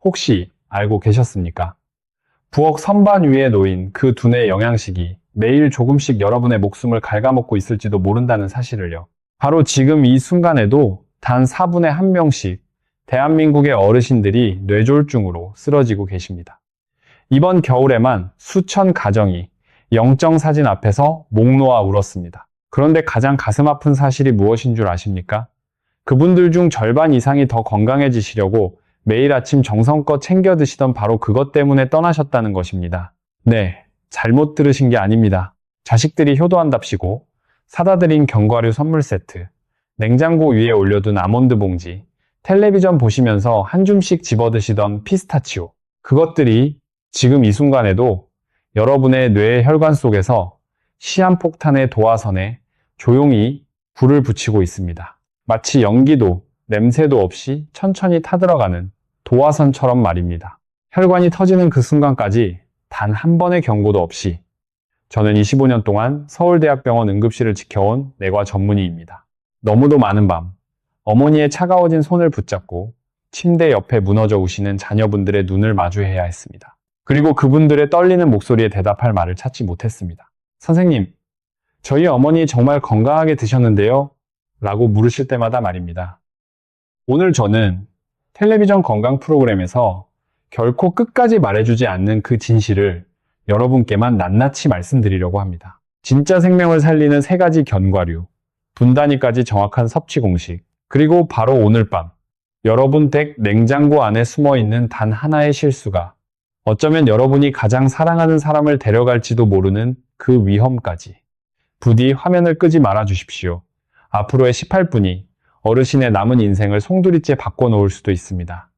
혹시 알고 계셨습니까? 부엌 선반 위에 놓인 그 두뇌 영양식이 매일 조금씩 여러분의 목숨을 갉아먹고 있을지도 모른다는 사실을요. 바로 지금 이 순간에도 단 4분의 1명씩 대한민국의 어르신들이 뇌졸중으로 쓰러지고 계십니다. 이번 겨울에만 수천 가정이 영정사진 앞에서 목 놓아 울었습니다. 그런데 가장 가슴 아픈 사실이 무엇인 줄 아십니까? 그분들 중 절반 이상이 더 건강해지시려고 매일 아침 정성껏 챙겨 드시던 바로 그것 때문에 떠나셨다는 것입니다. 네, 잘못 들으신 게 아닙니다. 자식들이 효도한답시고 사다 드린 견과류 선물 세트, 냉장고 위에 올려둔 아몬드 봉지, 텔레비전 보시면서 한 줌씩 집어 드시던 피스타치오, 그것들이 지금 이 순간에도 여러분의 뇌 혈관 속에서 시한폭탄의 도화선에 조용히 불을 붙이고 있습니다. 마치 연기도 냄새도 없이 천천히 타들어가는 도화선처럼 말입니다. 혈관이 터지는 그 순간까지 단 한 번의 경고도 없이 저는 25년 동안 서울대학병원 응급실을 지켜온 내과 전문의입니다. 너무도 많은 밤, 어머니의 차가워진 손을 붙잡고 침대 옆에 무너져 우시는 자녀분들의 눈을 마주해야 했습니다. 그리고 그분들의 떨리는 목소리에 대답할 말을 찾지 못했습니다. 선생님, 저희 어머니 정말 건강하게 드셨는데요? 라고 물으실 때마다 말입니다. 오늘 저는 텔레비전 건강 프로그램에서 결코 끝까지 말해주지 않는 그 진실을 여러분께만 낱낱이 말씀드리려고 합니다. 진짜 생명을 살리는 3가지 견과류, 분단위까지 정확한 섭취 공식, 그리고 바로 오늘 밤 여러분 댁 냉장고 안에 숨어있는 단 하나의 실수가 어쩌면 여러분이 가장 사랑하는 사람을 데려갈지도 모르는 그 위험까지. 부디 화면을 끄지 말아 주십시오. 앞으로의 18분이 어르신의 남은 인생을 송두리째 바꿔놓을 수도 있습니다.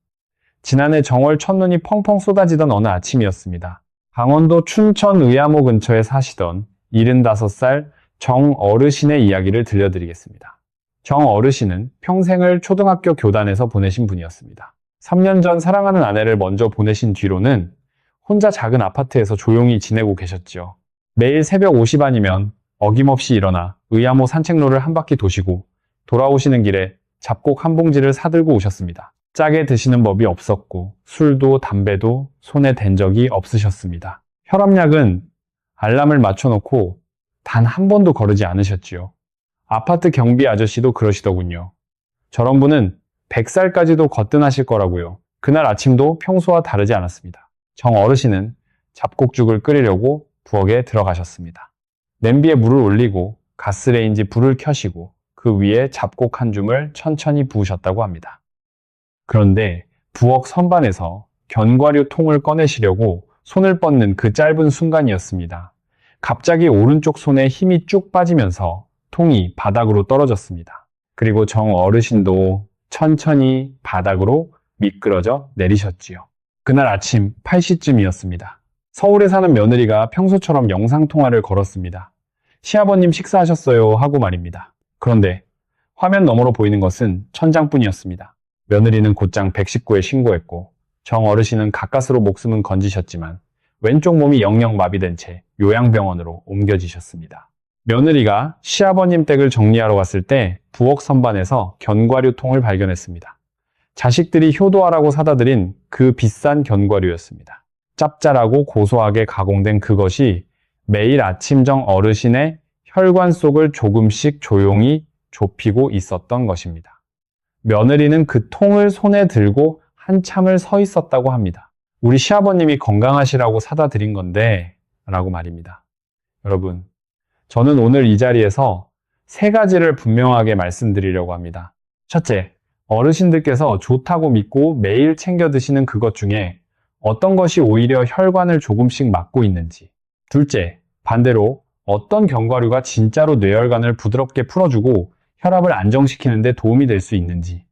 지난해 정월 첫눈이 펑펑 쏟아지던 어느 아침이었습니다. 강원도 춘천 의암호 근처에 사시던 75살 정 어르신의 이야기를 들려드리겠습니다. 정 어르신은 평생을 초등학교 교단에서 보내신 분이었습니다. 3년 전 사랑하는 아내를 먼저 보내신 뒤로는 혼자 작은 아파트에서 조용히 지내고 계셨지요. 매일 새벽 5시 반이면 어김없이 일어나 의암호 산책로를 한 바퀴 도시고 돌아오시는 길에 잡곡 한 봉지를 사들고 오셨습니다. 짜게 드시는 법이 없었고 술도 담배도 손에 댄 적이 없으셨습니다. 혈압약은 알람을 맞춰놓고 단 한 번도 거르지 않으셨지요. 아파트 경비 아저씨도 그러시더군요. 저런 분은 100살까지도 거뜬하실 거라고요. 그날 아침도 평소와 다르지 않았습니다. 정 어르신은 잡곡죽을 끓이려고 부엌에 들어가셨습니다. 냄비에 물을 올리고 가스레인지 불을 켜시고 그 위에 잡곡 한 줌을 천천히 부으셨다고 합니다. 그런데 부엌 선반에서 견과류 통을 꺼내시려고 손을 뻗는 그 짧은 순간이었습니다. 갑자기 오른쪽 손에 힘이 쭉 빠지면서 통이 바닥으로 떨어졌습니다. 그리고 정 어르신도 천천히 바닥으로 미끄러져 내리셨지요. 그날 아침 8시쯤이었습니다. 서울에 사는 며느리가 평소처럼 영상통화를 걸었습니다. 시아버님 식사하셨어요 하고 말입니다. 그런데 화면 너머로 보이는 것은 천장뿐이었습니다. 며느리는 곧장 119에 신고했고 정 어르신은 가까스로 목숨은 건지셨지만 왼쪽 몸이 영영 마비된 채 요양병원으로 옮겨지셨습니다. 며느리가 시아버님 댁을 정리하러 갔을 때 부엌 선반에서 견과류 통을 발견했습니다. 자식들이 효도하라고 사다 드린 그 비싼 견과류였습니다. 짭짤하고 고소하게 가공된 그것이 매일 아침 정 어르신의 혈관 속을 조금씩 조용히 좁히고 있었던 것입니다. 며느리는 그 통을 손에 들고 한참을 서 있었다고 합니다. 우리 시아버님이 건강하시라고 사다 드린 건데 라고 말입니다. 여러분, 저는 오늘 이 자리에서 3가지를 분명하게 말씀드리려고 합니다. 첫째, 어르신들께서 좋다고 믿고 매일 챙겨 드시는 그것 중에 어떤 것이 오히려 혈관을 조금씩 막고 있는지. 둘째, 반대로 어떤 견과류가 진짜로 뇌혈관을 부드럽게 풀어주고 혈압을 안정시키는 데 도움이 될 수 있는지.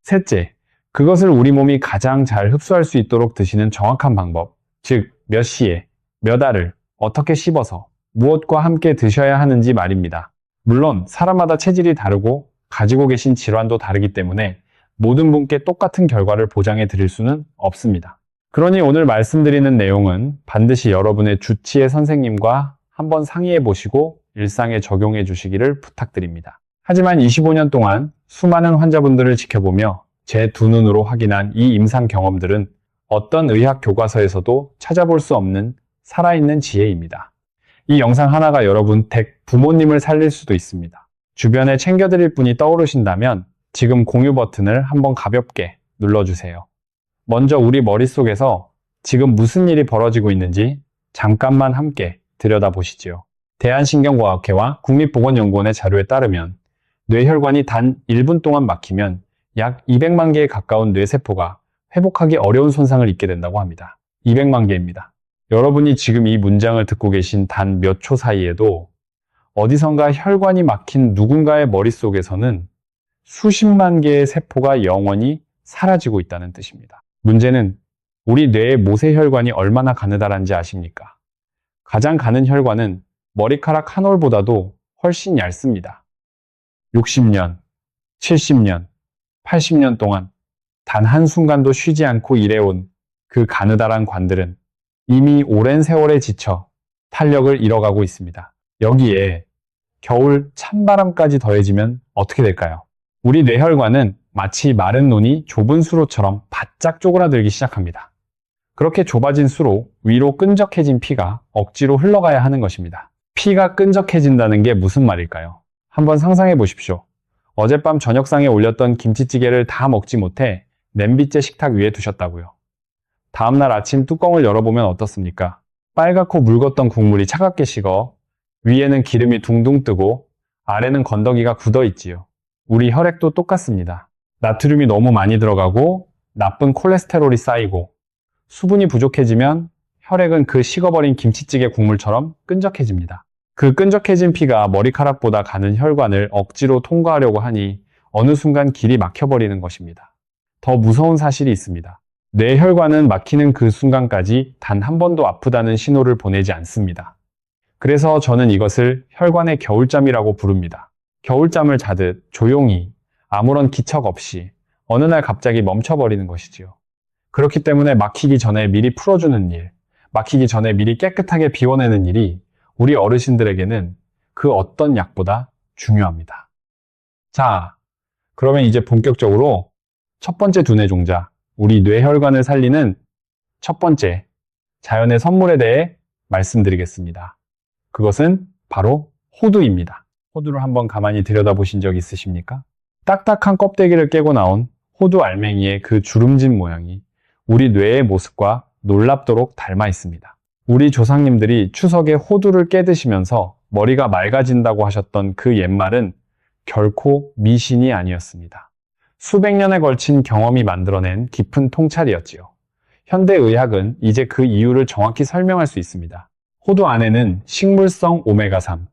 셋째, 그것을 우리 몸이 가장 잘 흡수할 수 있도록 드시는 정확한 방법, 즉 몇 시에, 몇 알을 어떻게 씹어서 무엇과 함께 드셔야 하는지 말입니다. 물론 사람마다 체질이 다르고 가지고 계신 질환도 다르기 때문에 모든 분께 똑같은 결과를 보장해 드릴 수는 없습니다. 그러니 오늘 말씀드리는 내용은 반드시 여러분의 주치의 선생님과 한번 상의해 보시고 일상에 적용해 주시기를 부탁드립니다. 하지만 25년 동안 수많은 환자분들을 지켜보며 제 두 눈으로 확인한 이 임상 경험들은 어떤 의학 교과서에서도 찾아볼 수 없는 살아있는 지혜입니다. 이 영상 하나가 여러분 댁 부모님을 살릴 수도 있습니다. 주변에 챙겨드릴 분이 떠오르신다면 지금 공유 버튼을 한번 가볍게 눌러주세요. 먼저 우리 머릿속에서 지금 무슨 일이 벌어지고 있는지 잠깐만 함께 들여다보시지요. 대한신경과학회와 국립보건연구원의 자료에 따르면 뇌혈관이 단 1분 동안 막히면 약 200만 개에 가까운 뇌세포가 회복하기 어려운 손상을 입게 된다고 합니다. 200만 개입니다. 여러분이 지금 이 문장을 듣고 계신 단 몇 초 사이에도 어디선가 혈관이 막힌 누군가의 머릿속에서는 수십만 개의 세포가 영원히 사라지고 있다는 뜻입니다. 문제는 우리 뇌의 모세혈관이 얼마나 가느다란지 아십니까? 가장 가는 혈관은 머리카락 한 올보다도 훨씬 얇습니다. 60년, 70년, 80년 동안 단 한순간도 쉬지 않고 일해온 그 가느다란 관들은 이미 오랜 세월에 지쳐 탄력을 잃어가고 있습니다. 여기에 겨울 찬바람까지 더해지면 어떻게 될까요? 우리 뇌혈관은 마치 마른 논이 좁은 수로처럼 바짝 쪼그라들기 시작합니다. 그렇게 좁아진 수로 위로 끈적해진 피가 억지로 흘러가야 하는 것입니다. 피가 끈적해진다는 게 무슨 말일까요? 한번 상상해 보십시오. 어젯밤 저녁상에 올렸던 김치찌개를 다 먹지 못해 냄비째 식탁 위에 두셨다고요. 다음날 아침 뚜껑을 열어보면 어떻습니까? 빨갛고 묽었던 국물이 차갑게 식어 위에는 기름이 둥둥 뜨고 아래는 건더기가 굳어 있지요. 우리 혈액도 똑같습니다. 나트륨이 너무 많이 들어가고 나쁜 콜레스테롤이 쌓이고 수분이 부족해지면 혈액은 그 식어버린 김치찌개 국물처럼 끈적해집니다. 그 끈적해진 피가 머리카락보다 가는 혈관을 억지로 통과하려고 하니 어느 순간 길이 막혀버리는 것입니다. 더 무서운 사실이 있습니다. 뇌혈관은 막히는 그 순간까지 단 한 번도 아프다는 신호를 보내지 않습니다. 그래서 저는 이것을 혈관의 겨울잠이라고 부릅니다. 겨울잠을 자듯 조용히 아무런 기척 없이 어느 날 갑자기 멈춰버리는 것이지요. 그렇기 때문에 막히기 전에 미리 풀어주는 일, 막히기 전에 미리 깨끗하게 비워내는 일이 우리 어르신들에게는 그 어떤 약보다 중요합니다. 자, 그러면 이제 본격적으로 첫 번째 두뇌 종자, 우리 뇌혈관을 살리는 첫 번째 자연의 선물에 대해 말씀드리겠습니다. 그것은 바로 호두입니다. 호두를 한번 가만히 들여다보신 적 있으십니까? 딱딱한 껍데기를 깨고 나온 호두 알맹이의 그 주름진 모양이 우리 뇌의 모습과 놀랍도록 닮아 있습니다. 우리 조상님들이 추석에 호두를 깨드시면서 머리가 맑아진다고 하셨던 그 옛말은 결코 미신이 아니었습니다. 수백 년에 걸친 경험이 만들어낸 깊은 통찰이었지요. 현대의학은 이제 그 이유를 정확히 설명할 수 있습니다. 호두 안에는 식물성 오메가3,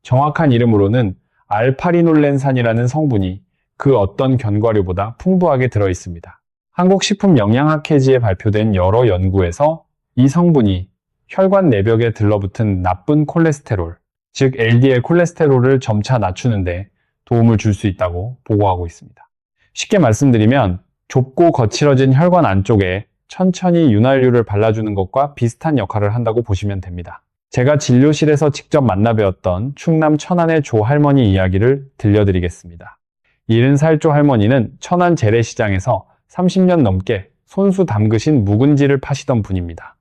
정확한 이름으로는 알파리놀렌산이라는 성분이 그 어떤 견과류보다 풍부하게 들어 있습니다. 한국식품영양학회지에 발표된 여러 연구에서 이 성분이 혈관 내벽에 들러붙은 나쁜 콜레스테롤, 즉 LDL 콜레스테롤을 점차 낮추는데 도움을 줄 수 있다고 보고하고 있습니다. 쉽게 말씀드리면 좁고 거칠어진 혈관 안쪽에 천천히 윤활유를 발라주는 것과 비슷한 역할을 한다고 보시면 됩니다. 제가 진료실에서 직접 만나 배웠던 충남 천안의 조 할머니 이야기를 들려드리겠습니다. 70살 조 할머니는 천안 재래시장에서 30년 넘게 손수 담그신 묵은지를 파시던 분입니다.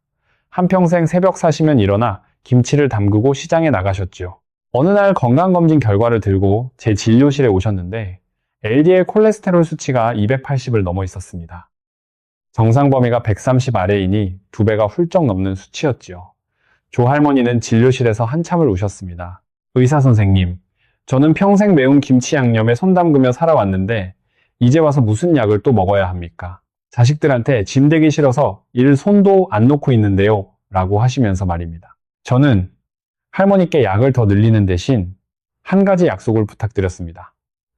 한평생 새벽 사시면 일어나 김치를 담그고 시장에 나가셨죠. 어느 날 건강검진 결과를 들고 제 진료실에 오셨는데 LDL 콜레스테롤 수치가 280을 넘어 있었습니다. 정상 범위가 130 아래이니 2배가 훌쩍 넘는 수치였지요. 조 할머니는 진료실에서 한참을 우셨습니다. 의사 선생님, 저는 평생 매운 김치 양념에 손 담그며 살아왔는데 이제 와서 무슨 약을 또 먹어야 합니까? 자식들한테 짐 되기 싫어서 일 손도 안 놓고 있는데요. 라고 하시면서 말입니다. 저는 할머니께 약을 더 늘리는 대신 한 가지 약속을 부탁드렸습니다.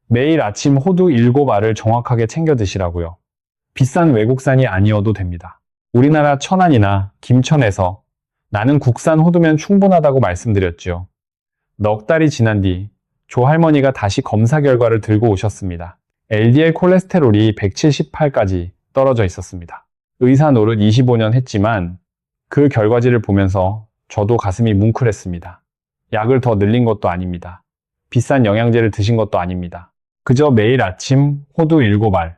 매일 아침 호두 7알을 정확하게 챙겨 드시라고요. 비싼 외국산이 아니어도 됩니다. 우리나라 천안이나 김천에서 나는 국산 호두면 충분하다고 말씀드렸죠. 넉 달이 지난 뒤 조 할머니가 다시 검사 결과를 들고 오셨습니다. LDL 콜레스테롤이 178까지 떨어져 있었습니다. 의사 노릇 25년 했지만 그 결과지를 보면서 저도 가슴이 뭉클했습니다. 약을 더 늘린 것도 아닙니다. 비싼 영양제를 드신 것도 아닙니다. 그저 매일 아침 호두 7알,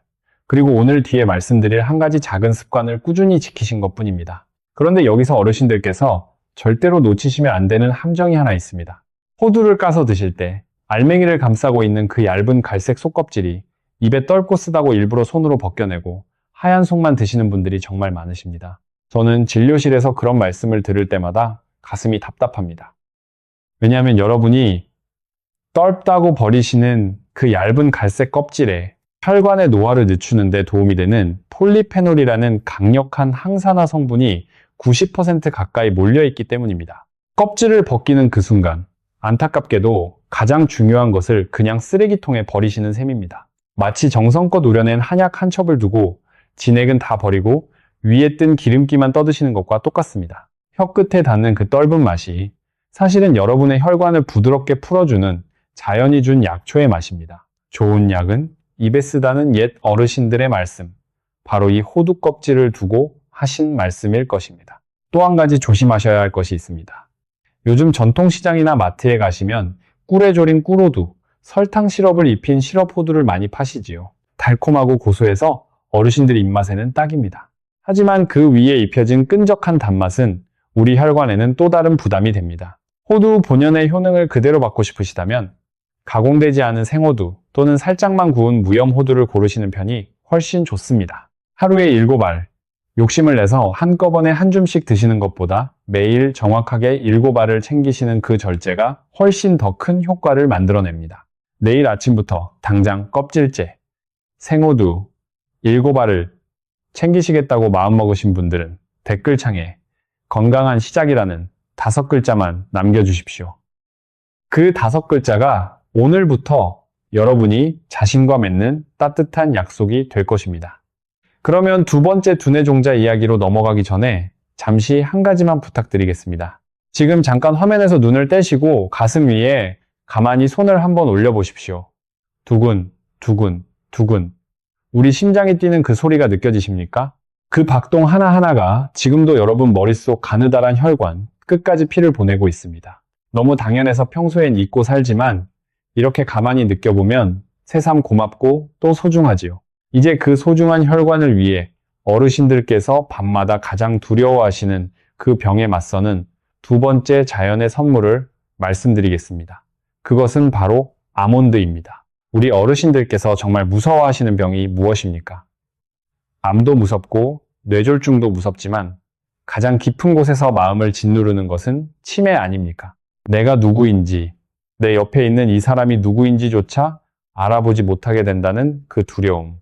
그리고 오늘 뒤에 말씀드릴 한 가지 작은 습관을 꾸준히 지키신 것뿐입니다. 그런데 여기서 어르신들께서 절대로 놓치시면 안 되는 함정이 하나 있습니다. 호두를 까서 드실 때 알맹이를 감싸고 있는 그 얇은 갈색 속껍질이 입에 떫고 쓰다고 일부러 손으로 벗겨내고 하얀 속만 드시는 분들이 정말 많으십니다. 저는 진료실에서 그런 말씀을 들을 때마다 가슴이 답답합니다. 왜냐하면 여러분이 떫다고 버리시는 그 얇은 갈색 껍질에 혈관의 노화를 늦추는 데 도움이 되는 폴리페놀이라는 강력한 항산화 성분이 90% 가까이 몰려있기 때문입니다. 껍질을 벗기는 그 순간 안타깝게도 가장 중요한 것을 그냥 쓰레기통에 버리시는 셈입니다. 마치 정성껏 우려낸 한약 한 첩을 두고 진액은 다 버리고 위에 뜬 기름기만 떠드시는 것과 똑같습니다. 혀끝에 닿는 그 떫은 맛이 사실은 여러분의 혈관을 부드럽게 풀어주는 자연이 준 약초의 맛입니다. 좋은 약은 입에 쓰다는 옛 어르신들의 말씀, 바로 이 호두 껍질을 두고 하신 말씀일 것입니다. 또 한 가지 조심하셔야 할 것이 있습니다. 요즘 전통시장이나 마트에 가시면 꿀에 졸인 꿀호두, 설탕 시럽을 입힌 시럽 호두를 많이 파시지요. 달콤하고 고소해서 어르신들 입맛에는 딱입니다. 하지만 그 위에 입혀진 끈적한 단맛은 우리 혈관에는 또 다른 부담이 됩니다. 호두 본연의 효능을 그대로 받고 싶으시다면 가공되지 않은 생호두 또는 살짝만 구운 무염 호두를 고르시는 편이 훨씬 좋습니다. 하루에 7알, 욕심을 내서 한꺼번에 한 줌씩 드시는 것보다 매일 정확하게 7알을 챙기시는 그 절제가 훨씬 더 큰 효과를 만들어냅니다. 내일 아침부터 당장 껍질째, 생호두 7알을 챙기시겠다고 마음먹으신 분들은 댓글창에 건강한 시작이라는 5글자만 남겨주십시오. 그 5글자가 오늘부터 여러분이 자신과 맺는 따뜻한 약속이 될 것입니다. 그러면 두 번째 두뇌 종자 이야기로 넘어가기 전에 잠시 한 가지만 부탁드리겠습니다. 지금 잠깐 화면에서 눈을 떼시고 가슴 위에 가만히 손을 한번 올려보십시오. 두근, 두근, 두근. 우리 심장이 뛰는 그 소리가 느껴지십니까? 그 박동 하나하나가 지금도 여러분 머릿속 가느다란 혈관 끝까지 피를 보내고 있습니다. 너무 당연해서 평소엔 잊고 살지만 이렇게 가만히 느껴보면 새삼 고맙고 또 소중하지요. 이제 그 소중한 혈관을 위해 어르신들께서 밤마다 가장 두려워하시는 그 병에 맞서는 두 번째 자연의 선물을 말씀드리겠습니다. 그것은 바로 아몬드입니다. 우리 어르신들께서 정말 무서워하시는 병이 무엇입니까? 암도 무섭고 뇌졸중도 무섭지만 가장 깊은 곳에서 마음을 짓누르는 것은 치매 아닙니까? 내가 누구인지, 내 옆에 있는 이 사람이 누구인지조차 알아보지 못하게 된다는 그 두려움.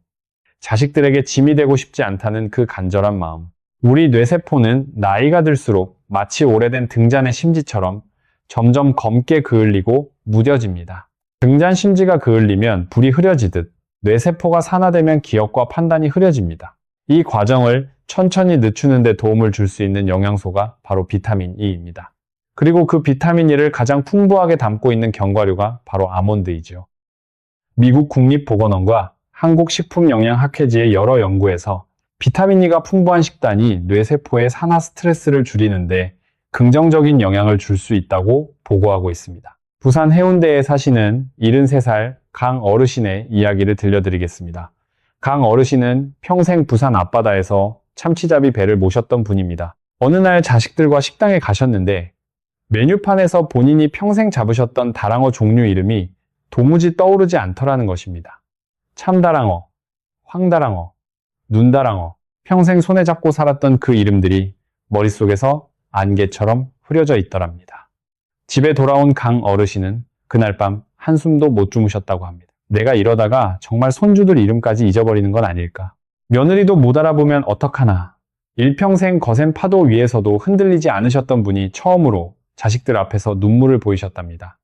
자식들에게 짐이 되고 싶지 않다는 그 간절한 마음. 우리 뇌세포는 나이가 들수록 마치 오래된 등잔의 심지처럼 점점 검게 그을리고 무뎌집니다. 등잔 심지가 그을리면 불이 흐려지듯 뇌세포가 산화되면 기억과 판단이 흐려집니다. 이 과정을 천천히 늦추는 데 도움을 줄 수 있는 영양소가 바로 비타민 E입니다. 그리고 그 비타민 E를 가장 풍부하게 담고 있는 견과류가 바로 아몬드이죠. 미국 국립보건원과 한국식품영양학회지의 여러 연구에서 비타민 E가 풍부한 식단이 뇌세포의 산화 스트레스를 줄이는데 긍정적인 영향을 줄 수 있다고 보고하고 있습니다. 부산 해운대에 사시는 73살 강 어르신의 이야기를 들려드리겠습니다. 강 어르신은 평생 부산 앞바다에서 참치잡이 배를 모셨던 분입니다. 어느 날 자식들과 식당에 가셨는데 메뉴판에서 본인이 평생 잡으셨던 다랑어 종류 이름이 도무지 떠오르지 않더라는 것입니다. 참다랑어, 황다랑어, 눈다랑어, 평생 손에 잡고 살았던 그 이름들이 머릿속에서 안개처럼 흐려져 있더랍니다. 집에 돌아온 강 어르신은 그날 밤 한숨도 못 주무셨다고 합니다. 내가 이러다가 정말 손주들 이름까지 잊어버리는 건 아닐까? 며느리도 못 알아보면 어떡하나? 일평생 거센 파도 위에서도 흔들리지 않으셨던 분이 처음으로 자식들 앞에서 눈물을 보이셨답니다.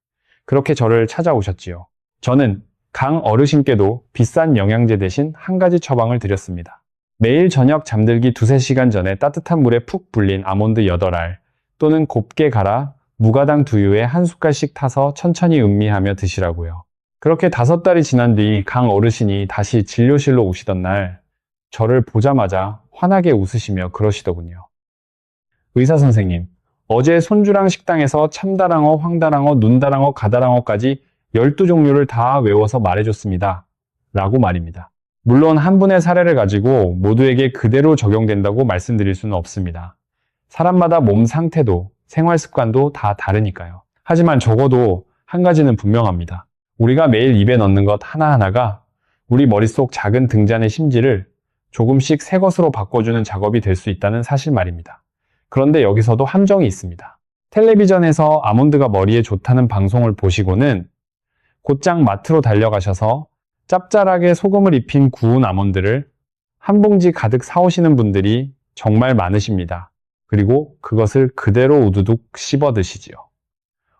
그렇게 저를 찾아오셨지요. 저는 강 어르신께도 비싼 영양제 대신 한 가지 처방을 드렸습니다. 매일 저녁 잠들기 2-3시간 전에 따뜻한 물에 푹 불린 아몬드 8알 또는 곱게 갈아 무가당 두유에 한 숟갈씩 타서 천천히 음미하며 드시라고요. 그렇게 5달이 지난 뒤 강 어르신이 다시 진료실로 오시던 날 저를 보자마자 환하게 웃으시며 그러시더군요. 의사 선생님, 어제 손주랑 식당에서 참다랑어, 황다랑어, 눈다랑어, 가다랑어까지 12종류를 다 외워서 말해줬습니다. 라고 말입니다. 물론 한 분의 사례를 가지고 모두에게 그대로 적용된다고 말씀드릴 수는 없습니다. 사람마다 몸 상태도 생활 습관도 다 다르니까요. 하지만 적어도 한 가지는 분명합니다. 우리가 매일 입에 넣는 것 하나하나가 우리 머릿속 작은 등잔의 심지를 조금씩 새 것으로 바꿔주는 작업이 될 수 있다는 사실 말입니다. 그런데 여기서도 함정이 있습니다. 텔레비전에서 아몬드가 머리에 좋다는 방송을 보시고는 곧장 마트로 달려가셔서 짭짤하게 소금을 입힌 구운 아몬드를 한 봉지 가득 사오시는 분들이 정말 많으십니다. 그리고 그것을 그대로 우두둑 씹어 드시지요.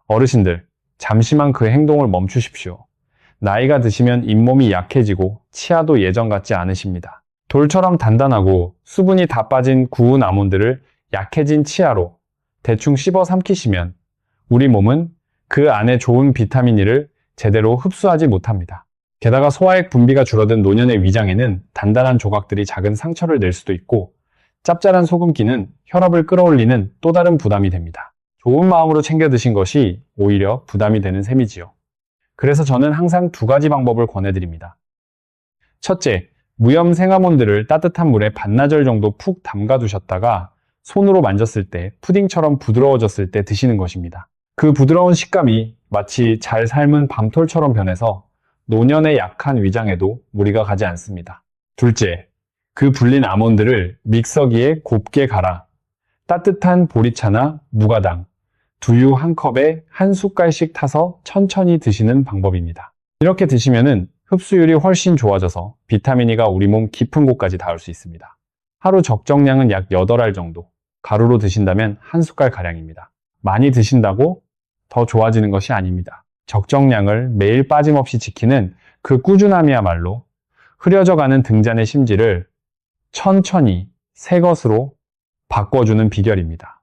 어르신들, 잠시만 그 행동을 멈추십시오. 나이가 드시면 잇몸이 약해지고 치아도 예전 같지 않으십니다. 돌처럼 단단하고 수분이 다 빠진 구운 아몬드를 약해진 치아로 대충 씹어 삼키시면 우리 몸은 그 안에 좋은 비타민 E를 제대로 흡수하지 못합니다. 게다가 소화액 분비가 줄어든 노년의 위장에는 단단한 조각들이 작은 상처를 낼 수도 있고 짭짤한 소금기는 혈압을 끌어올리는 또 다른 부담이 됩니다. 좋은 마음으로 챙겨 드신 것이 오히려 부담이 되는 셈이지요. 그래서 저는 항상 두 가지 방법을 권해드립니다. 첫째, 무염 생아몬드를 따뜻한 물에 반나절 정도 푹 담가 두셨다가 손으로 만졌을 때 푸딩처럼 부드러워졌을 때 드시는 것입니다. 그 부드러운 식감이 마치 잘 삶은 밤톨처럼 변해서 노년의 약한 위장에도 무리가 가지 않습니다. 둘째, 그 불린 아몬드를 믹서기에 곱게 갈아 따뜻한 보리차나 무가당, 두유 한 컵에 한 숟갈씩 타서 천천히 드시는 방법입니다. 이렇게 드시면은 흡수율이 훨씬 좋아져서 비타민 E가 우리 몸 깊은 곳까지 닿을 수 있습니다. 하루 적정량은 약 8알 정도, 가루로 드신다면 한 숟갈 가량입니다. 많이 드신다고 더 좋아지는 것이 아닙니다. 적정량을 매일 빠짐없이 지키는 그 꾸준함이야말로 흐려져가는 등잔의 심지를 천천히 새 것으로 바꿔주는 비결입니다.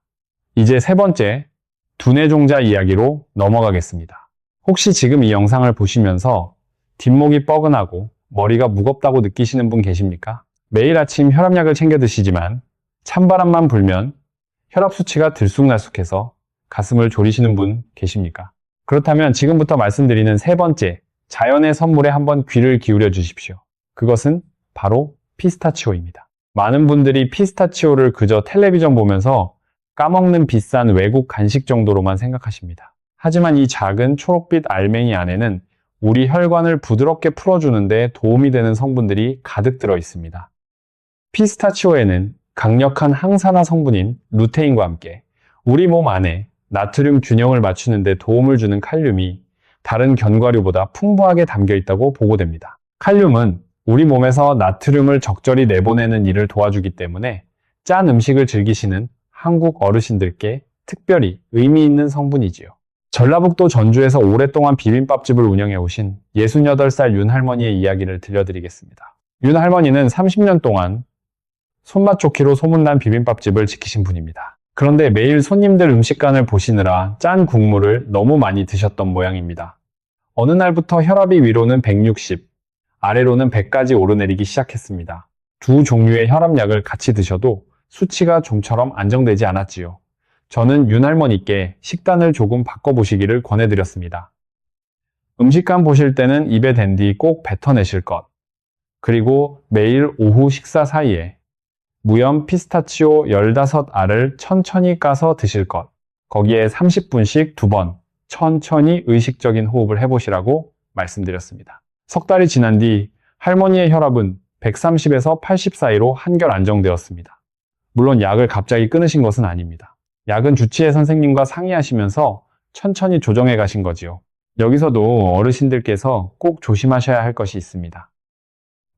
이제 세 번째, 두뇌 종자 이야기로 넘어가겠습니다. 혹시 지금 이 영상을 보시면서 뒷목이 뻐근하고 머리가 무겁다고 느끼시는 분 계십니까? 매일 아침 혈압약을 챙겨 드시지만 찬바람만 불면 혈압 수치가 들쑥날쑥해서 가슴을 졸이시는 분 계십니까? 그렇다면 지금부터 말씀드리는 세 번째, 자연의 선물에 한번 귀를 기울여 주십시오. 그것은 바로 피스타치오입니다. 많은 분들이 피스타치오를 그저 텔레비전 보면서 까먹는 비싼 외국 간식 정도로만 생각하십니다. 하지만 이 작은 초록빛 알맹이 안에는 우리 혈관을 부드럽게 풀어주는 데 도움이 되는 성분들이 가득 들어 있습니다. 피스타치오에는 강력한 항산화 성분인 루테인과 함께 우리 몸 안에 나트륨 균형을 맞추는 데 도움을 주는 칼륨이 다른 견과류보다 풍부하게 담겨 있다고 보고됩니다. 칼륨은 우리 몸에서 나트륨을 적절히 내보내는 일을 도와주기 때문에 짠 음식을 즐기시는 한국 어르신들께 특별히 의미 있는 성분이지요. 전라북도 전주에서 오랫동안 비빔밥집을 운영해 오신 68살 윤 할머니의 이야기를 들려드리겠습니다. 윤 할머니는 30년 동안 손맛 좋기로 소문난 비빔밥집을 지키신 분입니다. 그런데 매일 손님들 음식간을 보시느라 짠 국물을 너무 많이 드셨던 모양입니다. 어느 날부터 혈압이 위로는 160, 아래로는 100까지 오르내리기 시작했습니다. 두 종류의 혈압약을 같이 드셔도 수치가 좀처럼 안정되지 않았지요. 저는 윤 할머니께 식단을 조금 바꿔보시기를 권해드렸습니다. 음식간 보실 때는 입에 댄 뒤 꼭 뱉어내실 것. 그리고 매일 오후 식사 사이에 무염 피스타치오 15알을 천천히 까서 드실 것. 거기에 30분씩 2번 천천히 의식적인 호흡을 해보시라고 말씀드렸습니다. 석 달이 지난 뒤 할머니의 혈압은 130에서 80 사이로 한결 안정되었습니다. 물론 약을 갑자기 끊으신 것은 아닙니다. 약은 주치의 선생님과 상의하시면서 천천히 조정해 가신 거지요. 여기서도 어르신들께서 꼭 조심하셔야 할 것이 있습니다.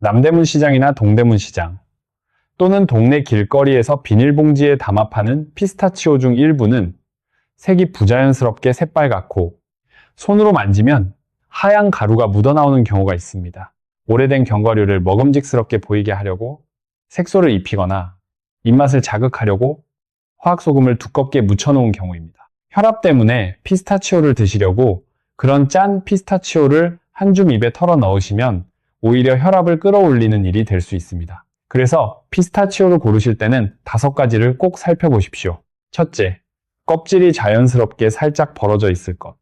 남대문 시장이나 동대문 시장 또는 동네 길거리에서 비닐봉지에 담아 파는 피스타치오 중 일부는 색이 부자연스럽게 새빨갛고 손으로 만지면 하얀 가루가 묻어나오는 경우가 있습니다. 오래된 견과류를 먹음직스럽게 보이게 하려고 색소를 입히거나 입맛을 자극하려고 화학소금을 두껍게 묻혀놓은 경우입니다. 혈압 때문에 피스타치오를 드시려고 그런 짠 피스타치오를 한 줌 입에 털어 넣으시면 오히려 혈압을 끌어올리는 일이 될 수 있습니다. 그래서 피스타치오를 고르실 때는 5가지를 꼭 살펴보십시오. 첫째, 껍질이 자연스럽게 살짝 벌어져 있을 것.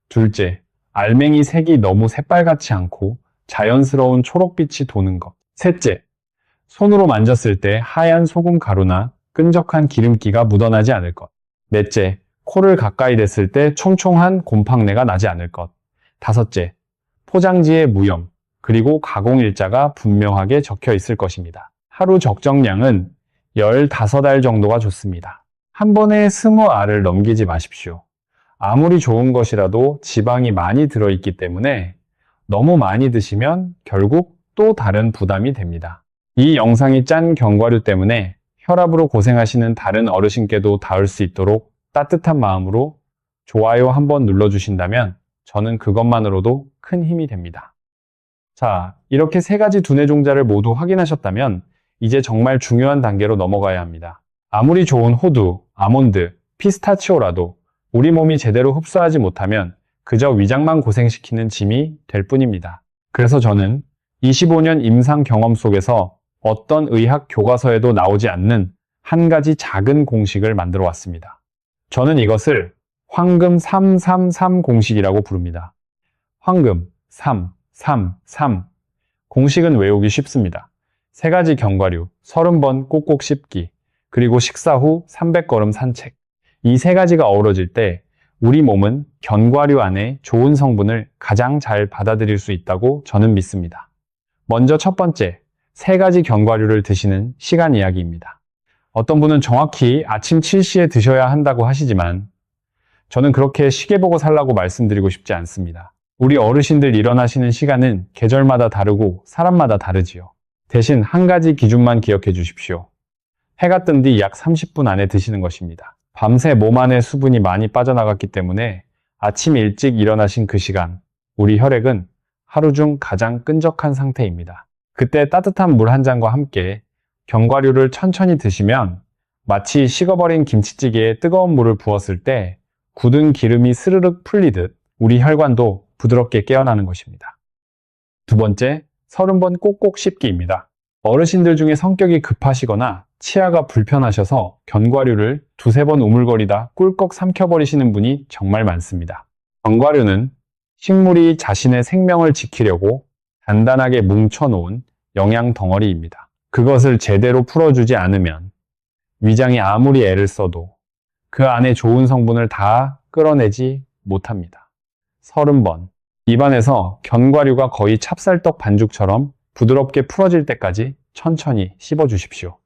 둘째, 알맹이 색이 너무 새빨갛지 않고 자연스러운 초록빛이 도는 것. 셋째, 손으로 만졌을 때 하얀 소금 가루나 끈적한 기름기가 묻어나지 않을 것. 넷째, 코를 가까이 댔을 때 총총한 곰팡내가 나지 않을 것. 다섯째, 포장지에 무염, 그리고 가공일자가 분명하게 적혀 있을 것입니다. 하루 적정량은 15알 정도가 좋습니다. 한 번에 20알을 넘기지 마십시오. 아무리 좋은 것이라도 지방이 많이 들어있기 때문에 너무 많이 드시면 결국 또 다른 부담이 됩니다. 이 영상이 짠 견과류 때문에 혈압으로 고생하시는 다른 어르신께도 닿을 수 있도록 따뜻한 마음으로 좋아요 한번 눌러주신다면 저는 그것만으로도 큰 힘이 됩니다. 자, 이렇게 세 가지 두뇌 종자를 모두 확인하셨다면 이제 정말 중요한 단계로 넘어가야 합니다. 아무리 좋은 호두, 아몬드, 피스타치오라도 우리 몸이 제대로 흡수하지 못하면 그저 위장만 고생시키는 짐이 될 뿐입니다. 그래서 저는 25년 임상 경험 속에서 어떤 의학 교과서에도 나오지 않는 한 가지 작은 공식을 만들어 왔습니다. 저는 이것을 황금 333 공식이라고 부릅니다. 황금 3, 3, 3. 공식은 외우기 쉽습니다. 세 가지 견과류, 30번 꼭꼭 씹기, 그리고 식사 후 300걸음 산책. 이 세 가지가 어우러질 때 우리 몸은 견과류 안에 좋은 성분을 가장 잘 받아들일 수 있다고 저는 믿습니다. 먼저 첫 번째, 세 가지 견과류를 드시는 시간 이야기입니다. 어떤 분은 정확히 아침 7시에 드셔야 한다고 하시지만 저는 그렇게 시계 보고 살라고 말씀드리고 싶지 않습니다. 우리 어르신들 일어나시는 시간은 계절마다 다르고 사람마다 다르지요. 대신 한 가지 기준만 기억해 주십시오. 해가 뜬 뒤 약 30분 안에 드시는 것입니다. 밤새 몸 안에 수분이 많이 빠져나갔기 때문에 아침 일찍 일어나신 그 시간, 우리 혈액은 하루 중 가장 끈적한 상태입니다. 그때 따뜻한 물 한 잔과 함께 견과류를 천천히 드시면 마치 식어버린 김치찌개에 뜨거운 물을 부었을 때 굳은 기름이 스르륵 풀리듯 우리 혈관도 부드럽게 깨어나는 것입니다. 두 번째, 30번 꼭꼭 씹기입니다. 어르신들 중에 성격이 급하시거나 치아가 불편하셔서 견과류를 두세 번 우물거리다 꿀꺽 삼켜버리시는 분이 정말 많습니다. 견과류는 식물이 자신의 생명을 지키려고 단단하게 뭉쳐놓은 영양 덩어리입니다. 그것을 제대로 풀어주지 않으면 위장이 아무리 애를 써도 그 안에 좋은 성분을 다 끌어내지 못합니다. 30번. 입안에서 견과류가 거의 찹쌀떡 반죽처럼 부드럽게 풀어질 때까지 천천히 씹어주십시오.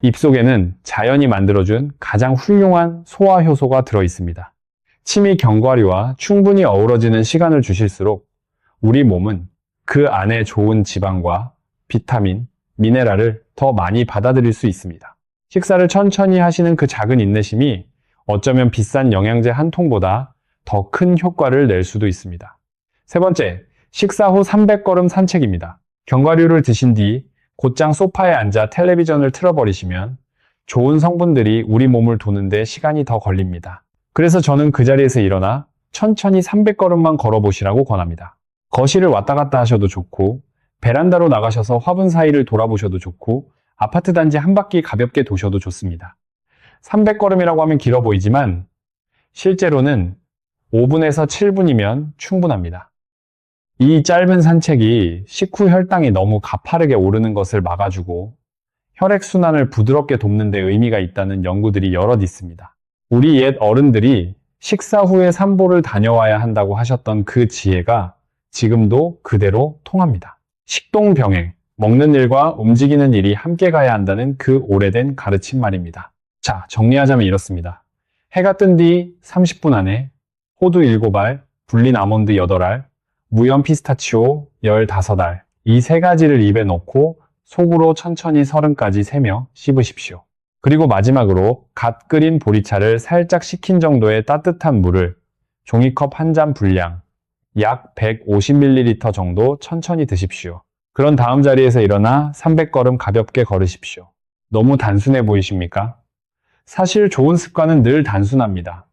입속에는 자연이 만들어준 가장 훌륭한 소화 효소가 들어있습니다. 침이 견과류와 충분히 어우러지는 시간을 주실수록 우리 몸은 그 안에 좋은 지방과 비타민, 미네랄을 더 많이 받아들일 수 있습니다. 식사를 천천히 하시는 그 작은 인내심이 어쩌면 비싼 영양제 한 통보다 더 큰 효과를 낼 수도 있습니다. 세 번째, 식사 후 300걸음 산책입니다. 견과류를 드신 뒤 곧장 소파에 앉아 텔레비전을 틀어버리시면 좋은 성분들이 우리 몸을 도는데 시간이 더 걸립니다. 그래서 저는 그 자리에서 일어나 천천히 300걸음만 걸어보시라고 권합니다. 거실을 왔다 갔다 하셔도 좋고 베란다로 나가셔서 화분 사이를 돌아보셔도 좋고 아파트 단지 한 바퀴 가볍게 도셔도 좋습니다. 300걸음이라고 하면 길어 보이지만 실제로는 5분에서 7분이면 충분합니다. 이 짧은 산책이 식후 혈당이 너무 가파르게 오르는 것을 막아주고 혈액순환을 부드럽게 돕는 데 의미가 있다는 연구들이 여럿 있습니다. 우리 옛 어른들이 식사 후에 산보를 다녀와야 한다고 하셨던 그 지혜가 지금도 그대로 통합니다. 식동병행, 먹는 일과 움직이는 일이 함께 가야 한다는 그 오래된 가르침 말입니다. 자, 정리하자면 이렇습니다. 해가 뜬 뒤 30분 안에 호두 7알, 불린 아몬드 8알, 무염 피스타치오 15알, 이 세 가지를 입에 넣고 속으로 천천히 30까지 세며 씹으십시오. 그리고 마지막으로 갓 끓인 보리차를 살짝 식힌 정도의 따뜻한 물을 종이컵 한 잔 분량, 약 150ml 정도 천천히 드십시오. 그런 다음 자리에서 일어나 300걸음 가볍게 걸으십시오. 너무 단순해 보이십니까? 사실 좋은 습관은 늘 단순합니다.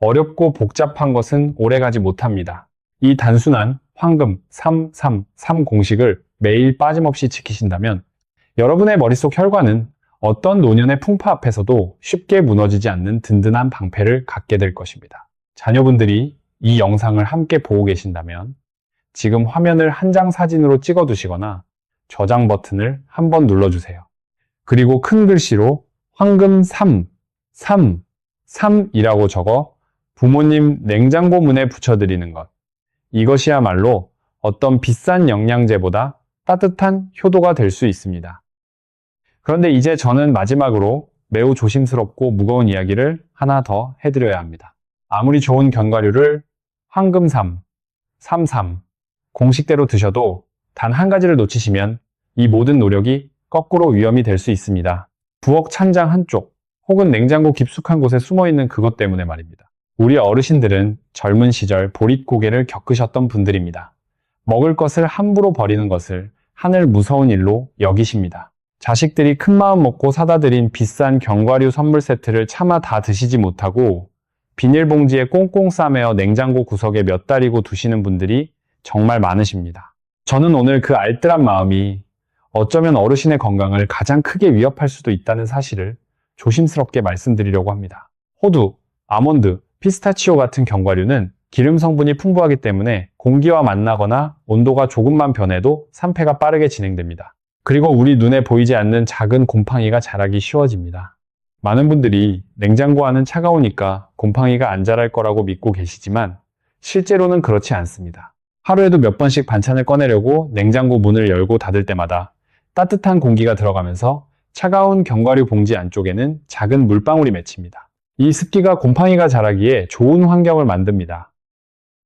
어렵고 복잡한 것은 오래가지 못합니다. 이 단순한 황금 333 공식을 매일 빠짐없이 지키신다면 여러분의 머릿속 혈관은 어떤 노년의 풍파 앞에서도 쉽게 무너지지 않는 든든한 방패를 갖게 될 것입니다. 자녀분들이 이 영상을 함께 보고 계신다면 지금 화면을 한 장 사진으로 찍어 두시거나 저장 버튼을 한번 눌러주세요. 그리고 큰 글씨로 황금 3, 3, 3이라고 적어 부모님 냉장고 문에 붙여드리는 것. 이것이야말로 어떤 비싼 영양제보다 따뜻한 효도가 될 수 있습니다. 그런데 이제 저는 마지막으로 매우 조심스럽고 무거운 이야기를 하나 더 해드려야 합니다. 아무리 좋은 견과류를 황금3, 33 공식대로 드셔도 단 한 가지를 놓치시면 이 모든 노력이 거꾸로 위험이 될 수 있습니다. 부엌 찬장 한쪽 혹은 냉장고 깊숙한 곳에 숨어있는 그것 때문에 말입니다. 우리 어르신들은 젊은 시절 보릿고개를 겪으셨던 분들입니다. 먹을 것을 함부로 버리는 것을 하늘 무서운 일로 여기십니다. 자식들이 큰마음 먹고 사다 드린 비싼 견과류 선물 세트를 차마 다 드시지 못하고 비닐봉지에 꽁꽁 싸매어 냉장고 구석에 몇 달이고 두시는 분들이 정말 많으십니다. 저는 오늘 그 알뜰한 마음이 어쩌면 어르신의 건강을 가장 크게 위협할 수도 있다는 사실을 조심스럽게 말씀드리려고 합니다. 호두, 아몬드, 피스타치오 같은 견과류는 기름 성분이 풍부하기 때문에 공기와 만나거나 온도가 조금만 변해도 산패가 빠르게 진행됩니다. 그리고 우리 눈에 보이지 않는 작은 곰팡이가 자라기 쉬워집니다. 많은 분들이 냉장고 안은 차가우니까 곰팡이가 안 자랄 거라고 믿고 계시지만 실제로는 그렇지 않습니다. 하루에도 몇 번씩 반찬을 꺼내려고 냉장고 문을 열고 닫을 때마다 따뜻한 공기가 들어가면서 차가운 견과류 봉지 안쪽에는 작은 물방울이 맺힙니다. 이 습기가 곰팡이가 자라기에 좋은 환경을 만듭니다.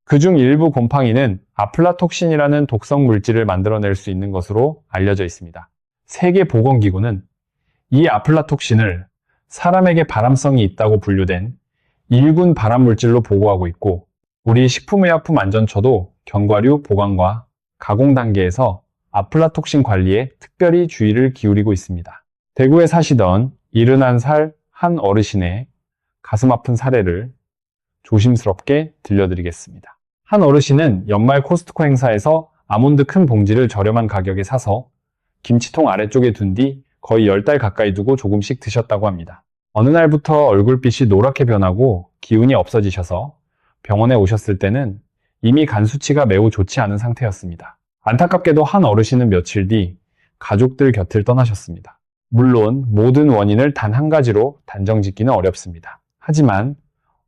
그중 일부 곰팡이는 아플라톡신이라는 독성 물질을 만들어낼 수 있는 것으로 알려져 있습니다. 세계보건기구는 이 아플라톡신을 사람에게 발암성이 있다고 분류된 1군 발암물질로 보고하고 있고 우리 식품의약품안전처도 견과류 보관과 가공 단계에서 아플라톡신 관리에 특별히 주의를 기울이고 있습니다. 대구에 사시던 71살 한 어르신의 가슴 아픈 사례를 조심스럽게 들려드리겠습니다. 한 어르신은 연말 코스트코 행사에서 아몬드 큰 봉지를 저렴한 가격에 사서 김치통 아래쪽에 둔 뒤 거의 10달 가까이 두고 조금씩 드셨다고 합니다. 어느 날부터 얼굴빛이 노랗게 변하고 기운이 없어지셔서 병원에 오셨을 때는 이미 간 수치가 매우 좋지 않은 상태였습니다. 안타깝게도 한 어르신은 며칠 뒤 가족들 곁을 떠나셨습니다. 물론 모든 원인을 단 한 가지로 단정짓기는 어렵습니다. 하지만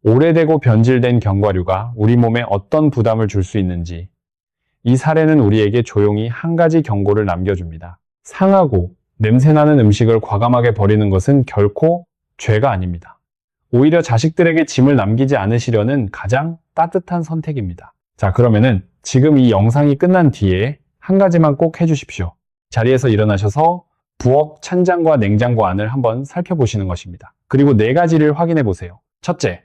오래되고 변질된 견과류가 우리 몸에 어떤 부담을 줄 수 있는지 이 사례는 우리에게 조용히 한 가지 경고를 남겨줍니다. 상하고 냄새나는 음식을 과감하게 버리는 것은 결코 죄가 아닙니다. 오히려 자식들에게 짐을 남기지 않으시려는 가장 따뜻한 선택입니다. 자, 그러면은 지금 이 영상이 끝난 뒤에 한 가지만 꼭 해주십시오. 자리에서 일어나셔서 부엌 찬장과 냉장고 안을 한번 살펴보시는 것입니다. 그리고 4가지를 확인해 보세요. 첫째,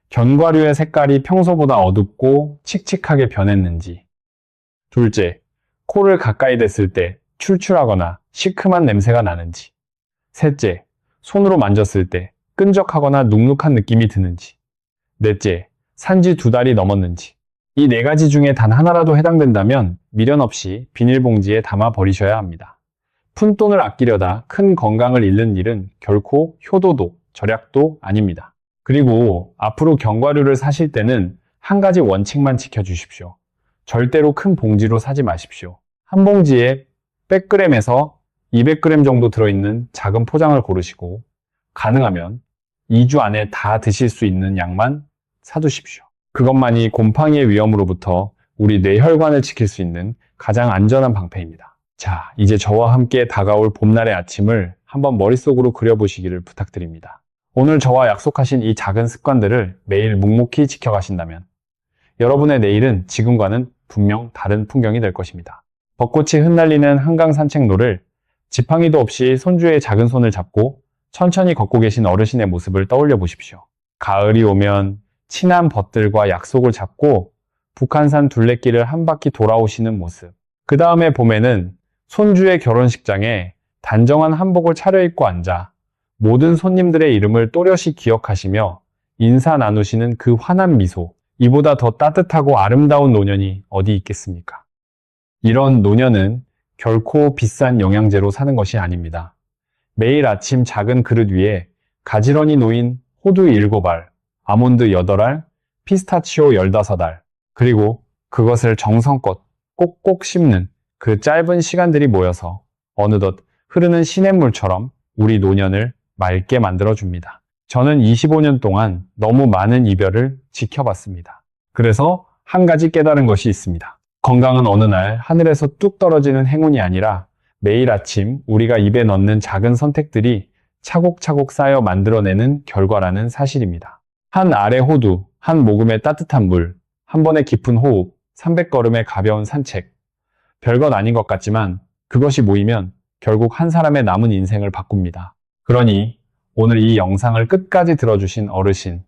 견과류의 색깔이 평소보다 어둡고 칙칙하게 변했는지. 둘째, 코를 가까이 댔을 때 출출하거나 시큼한 냄새가 나는지. 셋째, 손으로 만졌을 때 끈적하거나 눅눅한 느낌이 드는지. 넷째, 산지 2달이 넘었는지. 이 4가지 중에 단 하나라도 해당된다면 미련 없이 비닐봉지에 담아 버리셔야 합니다. 푼돈을 아끼려다 큰 건강을 잃는 일은 결코 효도도 절약도 아닙니다. 그리고 앞으로 견과류를 사실 때는 한 가지 원칙만 지켜주십시오. 절대로 큰 봉지로 사지 마십시오. 한 봉지에 100g에서 200g 정도 들어있는 작은 포장을 고르시고 가능하면 2주 안에 다 드실 수 있는 양만 사두십시오. 그것만이 곰팡이의 위험으로부터 우리 뇌혈관을 지킬 수 있는 가장 안전한 방패입니다. 자, 이제 저와 함께 다가올 봄날의 아침을 한번 머릿속으로 그려보시기를 부탁드립니다. 오늘 저와 약속하신 이 작은 습관들을 매일 묵묵히 지켜가신다면 여러분의 내일은 지금과는 분명 다른 풍경이 될 것입니다. 벚꽃이 흩날리는 한강 산책로를 지팡이도 없이 손주의 작은 손을 잡고 천천히 걷고 계신 어르신의 모습을 떠올려 보십시오. 가을이 오면 친한 벗들과 약속을 잡고 북한산 둘레길을 한 바퀴 돌아오시는 모습. 그 다음에 봄에는 손주의 결혼식장에 단정한 한복을 차려입고 앉아 모든 손님들의 이름을 또렷이 기억하시며 인사 나누시는 그 환한 미소. 이보다 더 따뜻하고 아름다운 노년이 어디 있겠습니까? 이런 노년은 결코 비싼 영양제로 사는 것이 아닙니다. 매일 아침 작은 그릇 위에 가지런히 놓인 호두 7알, 아몬드 8알, 피스타치오 15알, 그리고 그것을 정성껏 꼭꼭 씹는 그 짧은 시간들이 모여서 어느덧 흐르는 시냇물처럼 우리 노년을 맑게 만들어줍니다. 저는 25년 동안 너무 많은 이별을 지켜봤습니다. 그래서 한 가지 깨달은 것이 있습니다. 건강은 어느 날 하늘에서 뚝 떨어지는 행운이 아니라 매일 아침 우리가 입에 넣는 작은 선택들이 차곡차곡 쌓여 만들어내는 결과라는 사실입니다. 한 알의 호두, 한 모금의 따뜻한 물, 한 번의 깊은 호흡, 300걸음의 가벼운 산책. 별것 아닌 것 같지만 그것이 모이면 결국 한 사람의 남은 인생을 바꿉니다. 그러니 오늘 이 영상을 끝까지 들어주신 어르신,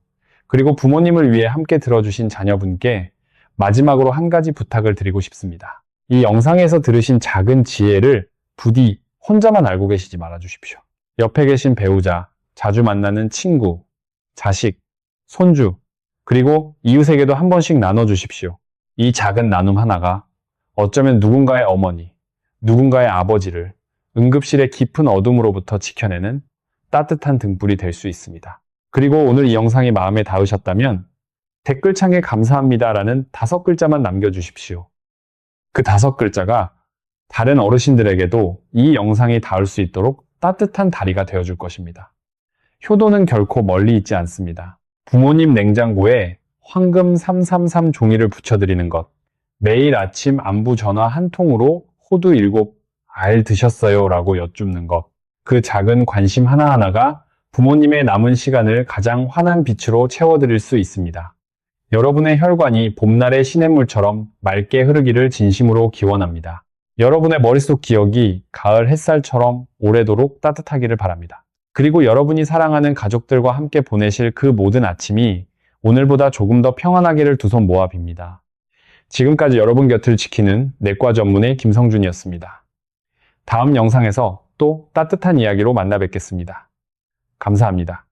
그리고 부모님을 위해 함께 들어주신 자녀분께 마지막으로 한 가지 부탁을 드리고 싶습니다. 이 영상에서 들으신 작은 지혜를 부디 혼자만 알고 계시지 말아 주십시오. 옆에 계신 배우자, 자주 만나는 친구, 자식, 손주, 그리고 이웃에게도 한 번씩 나눠주십시오. 이 작은 나눔 하나가 어쩌면 누군가의 어머니, 누군가의 아버지를 응급실의 깊은 어둠으로부터 지켜내는 따뜻한 등불이 될 수 있습니다. 그리고 오늘 이 영상이 마음에 닿으셨다면 댓글창에 감사합니다라는 5글자만 남겨주십시오. 그 5글자가 다른 어르신들에게도 이 영상이 닿을 수 있도록 따뜻한 다리가 되어줄 것입니다. 효도는 결코 멀리 있지 않습니다. 부모님 냉장고에 황금 333 종이를 붙여드리는 것, 매일 아침 안부 전화 한 통으로 호두 7알 드셨어요? 라고 여쭙는 것, 그 작은 관심 하나하나가 부모님의 남은 시간을 가장 환한 빛으로 채워드릴 수 있습니다. 여러분의 혈관이 봄날의 시냇물처럼 맑게 흐르기를 진심으로 기원합니다. 여러분의 머릿속 기억이 가을 햇살처럼 오래도록 따뜻하기를 바랍니다. 그리고 여러분이 사랑하는 가족들과 함께 보내실 그 모든 아침이 오늘보다 조금 더 평안하기를 두 손 모아 빕니다. 지금까지 여러분 곁을 지키는 내과 전문의 김성준이었습니다. 다음 영상에서 또 따뜻한 이야기로 만나 뵙겠습니다. 감사합니다.